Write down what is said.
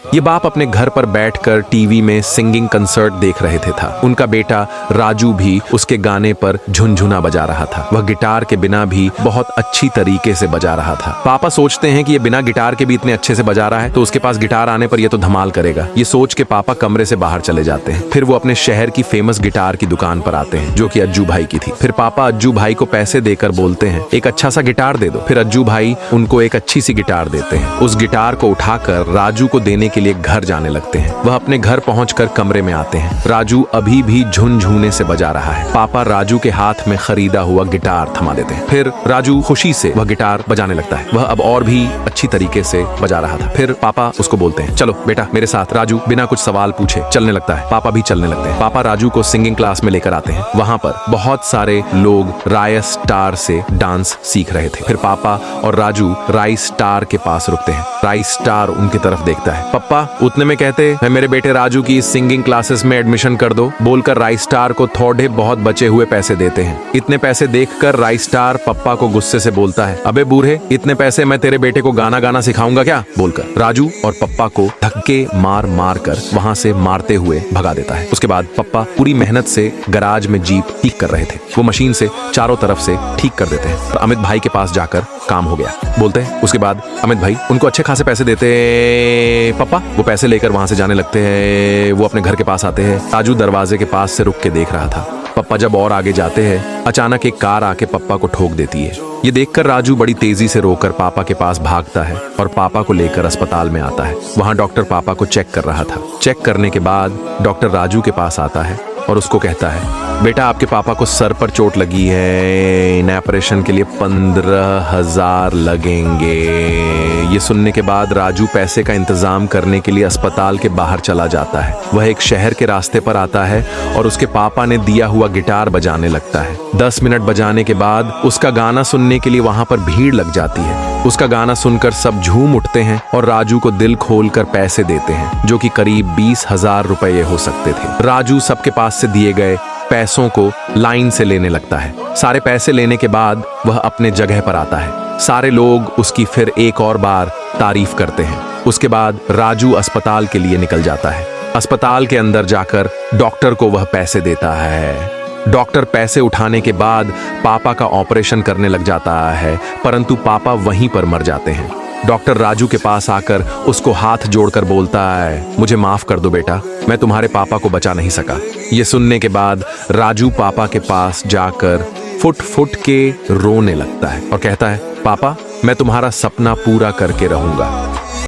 ये बाप अपने घर पर बैठकर टीवी में सिंगिंग कंसर्ट देख रहे थे था। उनका बेटा राजू भी उसके गाने पर झुनझुना बजा रहा था। वह गिटार के बिना भी बहुत अच्छी तरीके से बजा रहा था। पापा सोचते हैं कि ये बिना गिटार के भी इतने अच्छे से बजा रहा है तो उसके पास गिटार आने पर ये तो धमाल करेगा। ये सोच के पापा कमरे से बाहर चले जाते हैं। फिर वो अपने शहर की फेमस गिटार की दुकान पर आते हैं जो कि अज्जू भाई की थी। फिर पापा अज्जू भाई को पैसे देकर बोलते हैं एक अच्छा सा गिटार दे दो। फिर अज्जू भाई उनको एक अच्छी सी गिटार देते हैं। उस गिटार को उठाकर राजू को देने के लिए घर जाने लगते हैं। वह अपने घर पहुंचकर कमरे में आते हैं। राजू अभी भी झुनझुने से बजा रहा है। पापा राजू के हाथ में खरीदा हुआ गिटार थमा देते हैं। फिर राजू खुशी से वह गिटार बजाने लगता है। वह अब और भी अच्छी तरीके से बजा रहा था। फिर पापा उसको बोलते हैं चलो बेटा मेरे साथ। राजू बिना कुछ सवाल पूछे चलने लगता है। पापा भी चलने लगते हैं। पापा राजू को सिंगिंग क्लास में लेकर आते हैं। वहां पर बहुत सारे लोग राय स्टार से डांस सीख रहे थे। फिर पापा और राजू राय स्टार के पास रुकते हैं। राय स्टार उनकी तरफ देखता है। पप्पा उतने में कहते हैं मेरे बेटे राजू की सिंगिंग क्लासेस में एडमिशन कर दो बोलकर राय स्टार को थोड़े बहुत बचे हुए पैसे देते हैं। इतने पैसे देखकर राय स्टार पप्पा को गुस्से से बोलता है अबे बूढ़े इतने पैसे मैं तेरे बेटे को गाना गाना सिखाऊंगा क्या बोलकर राजू और पप्पा को धक्के मार मार कर वहां से मारते हुए भगा देता है। उसके बाद पप्पा पूरी मेहनत से गराज में जीप ठीक कर रहे थे। वो मशीन से चारों तरफ से ठीक कर देते हैं। अमित भाई के पास जाकर काम हो गया बोलते हैं। उसके बाद अमित भाई उनको अच्छे खासे पैसे देते पप्पा वो पैसे लेकर वहां से जाने लगते हैं। वो अपने घर के पास आते हैं। राजू दरवाजे के पास से रुक के देख रहा था। पप्पा जब और आगे जाते हैं अचानक एक कार आके पप्पा को ठोक देती है। ये देखकर राजू बड़ी तेजी से रोकर पापा के पास भागता है और पापा को लेकर अस्पताल में आता है। वहां डॉक्टर पापा को चेक कर रहा था। चेक करने के बाद डॉक्टर राजू के पास आता है और उसको कहता है बेटा आपके पापा को सर पर चोट लगी है। इन ऑपरेशन के लिए 15,000 लगेंगे। ये सुनने के बाद राजू पैसे का इंतजाम करने के लिए अस्पताल के बाहर चला जाता है। वह एक शहर के रास्ते पर आता है और उसके पापा ने दिया हुआ गिटार बजाने लगता है। 10 मिनट बजाने के बाद उसका गाना सुनने के लिए वहां पर भीड़ लग जाती है। उसका गाना सुनकर सब झूम उठते हैं और राजू को दिल खोलकर पैसे देते हैं जो कि करीब 20,000 रुपये हो सकते थे। राजू सबके पास से दिए गए पैसों को लाइन से लेने लगता है। सारे पैसे लेने के बाद वह अपने जगह पर आता है। सारे लोग उसकी फिर एक और बार तारीफ करते हैं। उसके बाद राजू अस्पताल के लिए निकल जाता है। अस्पताल के अंदर जाकर डॉक्टर को वह पैसे देता है। डॉक्टर पैसे उठाने के बाद पापा का ऑपरेशन करने लग जाता है परंतु पापा वहीं पर मर जाते हैं। डॉक्टर राजू के पास आकर उसको हाथ जोड़कर बोलता है मुझे माफ कर दो बेटा मैं तुम्हारे पापा को बचा नहीं सका। ये सुनने के बाद राजू पापा के पास जाकर फुट फुट के रोने लगता है और कहता है पापा मैं तुम्हारा सपना पूरा करके रहूंगा।